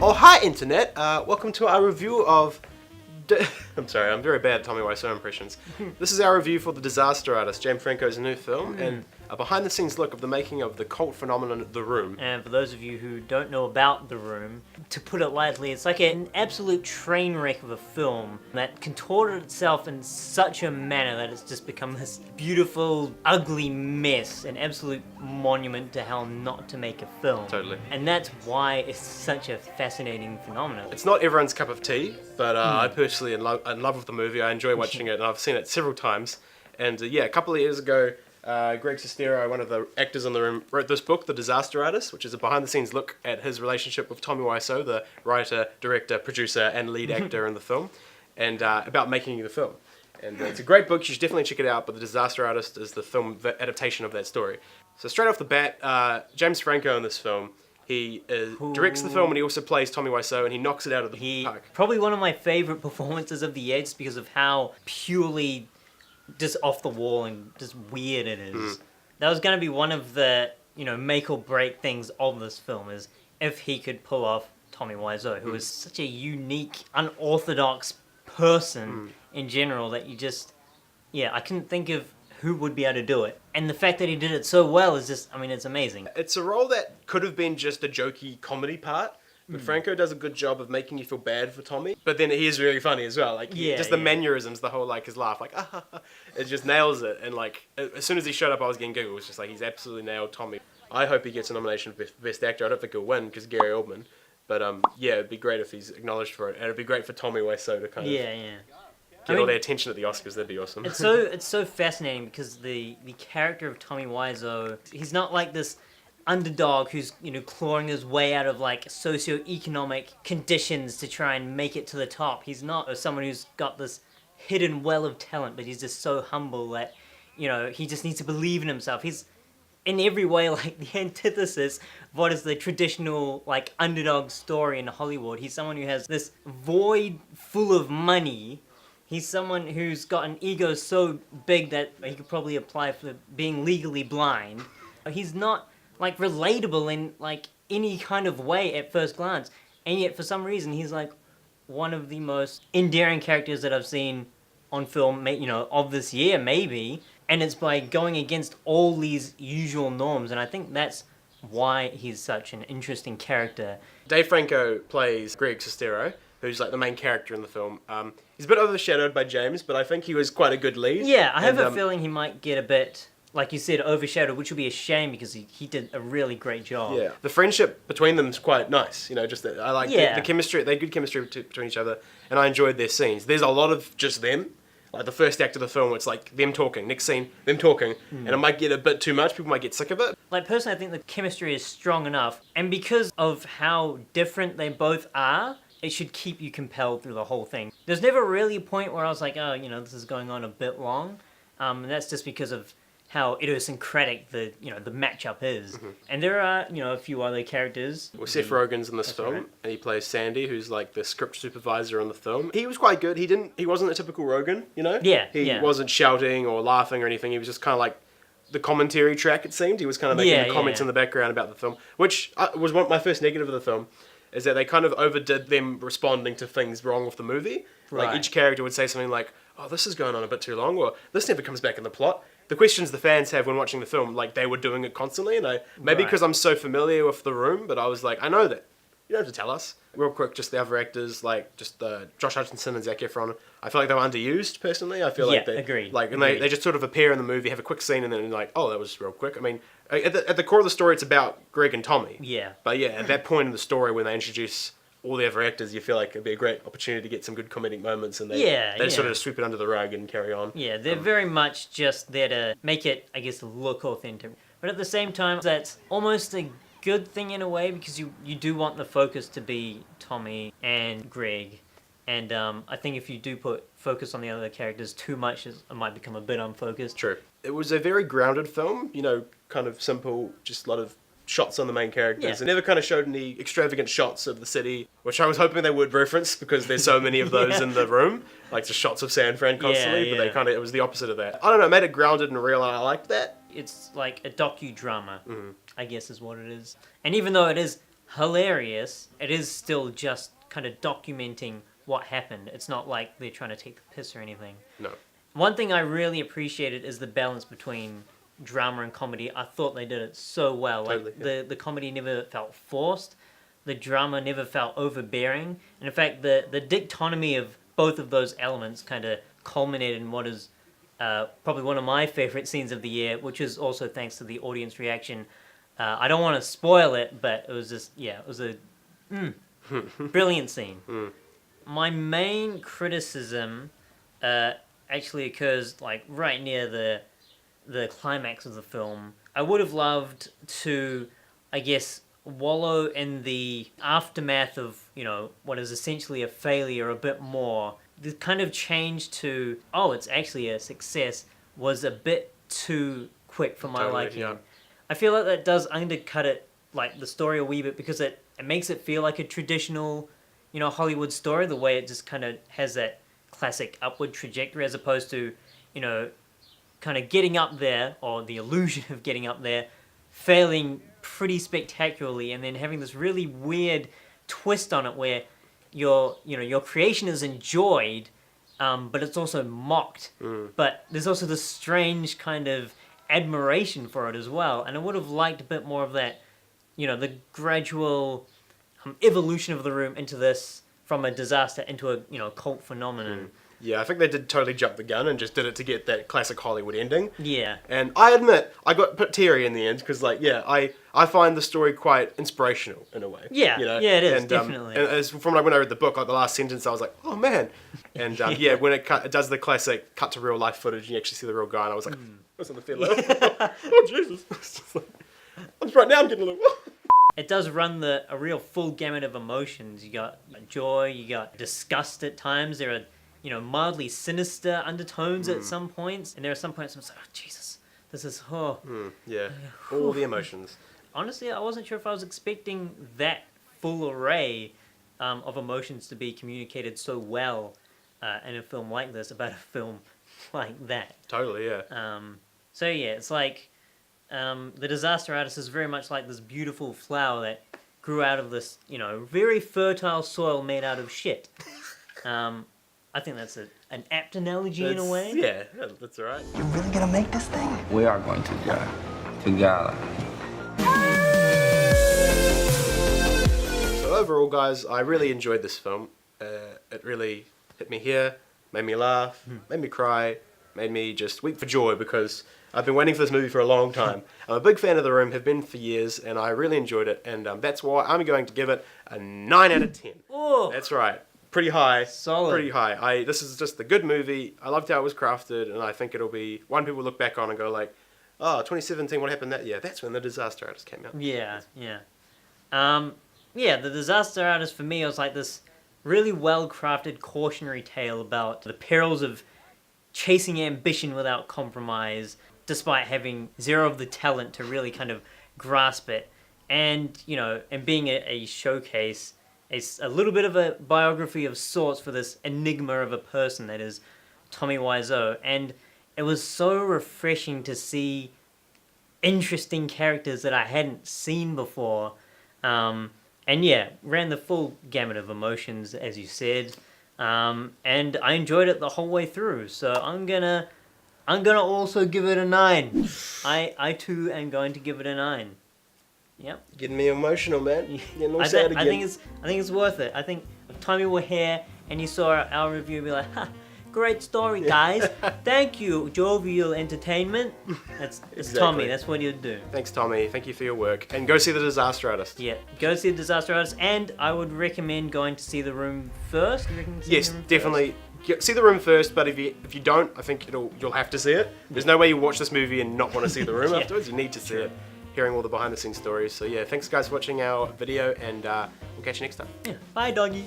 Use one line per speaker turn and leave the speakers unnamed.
Oh, hi, Internet. Welcome to our review of... I'm sorry, I'm very bad at Tommy Wiseau impressions. This is our review for The Disaster Artist, James Franco's new film, and a behind-the-scenes look of the making of the cult phenomenon The Room.
And for those of you who don't know about The Room, to put it lightly, it's like an absolute train wreck of a film that contorted itself in such a manner that it's just become this beautiful, ugly mess, an absolute monument to how not to make a film.
Totally.
And that's why it's such a fascinating phenomenon.
It's not everyone's cup of tea, but I personally in love with the movie. I enjoy watching it, and I've seen it several times. And a couple of years ago, Greg Sestero, one of the actors in The Room, wrote this book, The Disaster Artist, which is a behind-the-scenes look at his relationship with Tommy Wiseau, the writer, director, producer, and lead actor in the film, and about making the film. And it's a great book. You should definitely check it out. But The Disaster Artist is the film adaptation of that story. So straight off the bat, James Franco in this film, he directs the film, and he also plays Tommy Wiseau, and he knocks it out of the park.
Probably one of my favorite performances of the year, just because of how purely just off the wall and just weird it is. That was going to be one of the, make or break things of this film, is if he could pull off Tommy Wiseau, who is such a unique, unorthodox person in general that you just, I couldn't think of who would be able to do it. And the fact that he did it so well is just, it's amazing.
It's a role that could have been just a jokey comedy part, but Franco does a good job of making you feel bad for Tommy. But then he is really funny as well. Just the mannerisms, the whole, his laugh, it just nails it. And, as soon as he showed up, I was getting giggles. Just he's absolutely nailed Tommy. I hope he gets a nomination for Best Actor. I don't think he'll win, because Gary Oldman. But, it'd be great if he's acknowledged for it. And it'd be great for Tommy Wiseau to kind of get all the attention at the Oscars. That'd be awesome.
It's so fascinating, because the character of Tommy Wiseau, he's not like this underdog who's clawing his way out of socioeconomic conditions to try and make it to the top. He's not someone who's got this hidden well of talent, but he's just so humble that he just needs to believe in himself. He's in every way the antithesis of what is the traditional underdog story in Hollywood. He's someone who has this void full of money. He's someone who's got an ego so big that he could probably apply for being legally blind. He's not relatable in any kind of way at first glance, and yet for some reason he's one of the most endearing characters that I've seen on film, of this year maybe. And it's by going against all these usual norms, and I think that's why he's such an interesting character.
Dave Franco plays Greg Sestero, who's the main character in the film. He's a bit overshadowed by James, but I think he was quite a good lead.
Yeah, I have a feeling he might get a bit, like you said, overshadowed, which would be a shame, because he did a really great job.
Yeah, the friendship between them is quite nice. I like the chemistry. They had good chemistry between each other, and I enjoyed their scenes. There's a lot of just them. The first act of the film, it's them talking. Next scene, them talking. And it might get a bit too much. People might get sick of it.
Personally, I think the chemistry is strong enough. And because of how different they both are, it should keep you compelled through the whole thing. There's never really a point where I was like, this is going on a bit long. And that's just because of how idiosyncratic the matchup is. And there are, a few other characters.
Well, Seth Rogen's in this film, and he plays Sandy, who's the script supervisor in the film. He was quite good. He wasn't a typical Rogen,
Yeah.
He wasn't shouting or laughing or anything. He was just kind of the commentary track, it seemed. He was kind of making comments in the background about the film, which was my first negative of the film, is that they kind of overdid them responding to things wrong with the movie.
Right.
Each character would say something like, oh, this is going on a bit too long, or this never comes back in the plot. The questions the fans have when watching the film, they were doing it constantly, and maybe because I'm so familiar with The Room, but I was I know that. You don't have to tell us. Real quick, just the other actors, Josh Hutcherson and Zac Efron, I feel they were underused, personally. I feel they...
agreed.
And they just sort of appear in the movie, have a quick scene, and then oh, that was real quick. I mean, at the core of the story, it's about Greg and Tommy.
Yeah.
But at that point in the story, when they introduce all the other actors, you feel it'd be a great opportunity to get some good comedic moments, and they sort of sweep it under the rug and carry on.
Yeah, they're very much just there to make it, I guess, look authentic. But at the same time, that's almost a good thing in a way, because you do want the focus to be Tommy and Greg. And I think if you do put focus on the other characters too much, it might become a bit unfocused.
True. It was a very grounded film, kind of simple, just a lot of shots on the main characters. It never kind of showed any extravagant shots of the city, which I was hoping they would reference, because there's so many of those in The Room, just shots of San Fran constantly, but it was the opposite of that. I don't know, it made it grounded and real, and I liked that.
It's like a docudrama, I guess is what it is. And even though it is hilarious, it is still just kind of documenting what happened. It's not like they're trying to take the piss or anything.
No.
One thing I really appreciated is the balance between drama and comedy. I thought they did it so well.
Totally,
Like the comedy never felt forced, the drama never felt overbearing, and in fact the dichotomy of both of those elements kind of culminated in what is probably one of my favorite scenes of the year, which is also thanks to the audience reaction. I don't want to spoil it, but it was just, yeah, it was a brilliant scene. My main criticism actually occurs like right near the climax of the film. I would have loved to, I guess, wallow in the aftermath of, you know, what is essentially a failure a bit more. The kind of change to, oh, it's actually a success was a bit too quick for my liking.
Yeah.
I feel like that does undercut it, like the story a wee bit, because it makes it feel like a traditional, you know, Hollywood story, the way it just kind of has that classic upward trajectory as opposed to, you know, kind of getting up there, or the illusion of getting up there, failing pretty spectacularly, and then having this really weird twist on it where your creation is enjoyed, but it's also mocked. But there's also this strange kind of admiration for it as well, and I would have liked a bit more of that, you know, the gradual evolution of the room into this, from a disaster into a, you know, cult phenomenon.
Yeah, I think they did totally jump the gun and just did it to get that classic Hollywood ending.
Yeah.
And I admit, I got a bit teary in the end because, like, yeah, I find the story quite inspirational in a way.
Yeah,
you know?
yeah, it is,
and,
definitely.
And as from when I read the book, like the last sentence, I was like, oh man. And yeah, when it does the classic cut to real life footage, you actually see the real guy, and I was like, what's on the feeling? Oh Jesus! It's just like, right now I'm getting a little.
It does run a real full gamut of emotions. You got joy, you got disgust at times. There are, you know, mildly sinister undertones at some points, and there are some points I'm like, oh Jesus, this is
Yeah, all the emotions.
Honestly, I wasn't sure if I was expecting that full array of emotions to be communicated so well in a film like this about a film like that.
Totally, yeah.
So yeah, it's like the Disaster Artist is very much like this beautiful flower that grew out of this, you know, very fertile soil made out of shit. I think that's an apt analogy in a way.
Yeah, that's all right.
You're really gonna make this thing?
We are going to go together.
So overall, guys, I really enjoyed this film. It really hit me here, made me laugh, made me cry, made me just weep for joy because I've been waiting for this movie for a long time. I'm a big fan of The Room, have been for years, and I really enjoyed it, and that's why I'm going to give it a 9 out of 10.
Oh.
That's right. Pretty high.
Solid.
Pretty high. This is just a good movie. I loved how it was crafted, and I think it'll be one people look back on and go like, oh, 2017, what happened that year? That's when The Disaster Artist came out.
Yeah, yeah. Yeah, The Disaster Artist for me was like this really well-crafted cautionary tale about the perils of chasing ambition without compromise, despite having zero of the talent to really kind of grasp it. And, you know, and being a showcase, a little bit of a biography of sorts for this enigma of a person that is Tommy Wiseau. And it was so refreshing to see interesting characters that I hadn't seen before. And yeah, ran the full gamut of emotions, as you said. And I enjoyed it the whole way through. So I'm gonna also give it a 9. I too am going to give it a 9. Yep.
Getting me emotional, man. Getting all sad again.
I think it's worth it. I think if Tommy were here and he saw our review, he'd be like, ha, great story, guys. Thank you, Jovial Entertainment. It's
Exactly.
Tommy. That's what he'd do.
Thanks, Tommy. Thank you for your work. And go see The Disaster Artist.
Yeah, go see The Disaster Artist, and I would recommend going to see The Room first. You reckon seeing
Yes,
The Room
definitely. See The Room first, but if you don't, I think you'll have to see it. There's no way you watch this movie and not want to see The Room
Yeah.
afterwards. You need to see it. Hearing all the behind the scenes stories. So yeah, thanks guys for watching our video, and we'll catch you next time.
first? Yeah. Bye, doggy.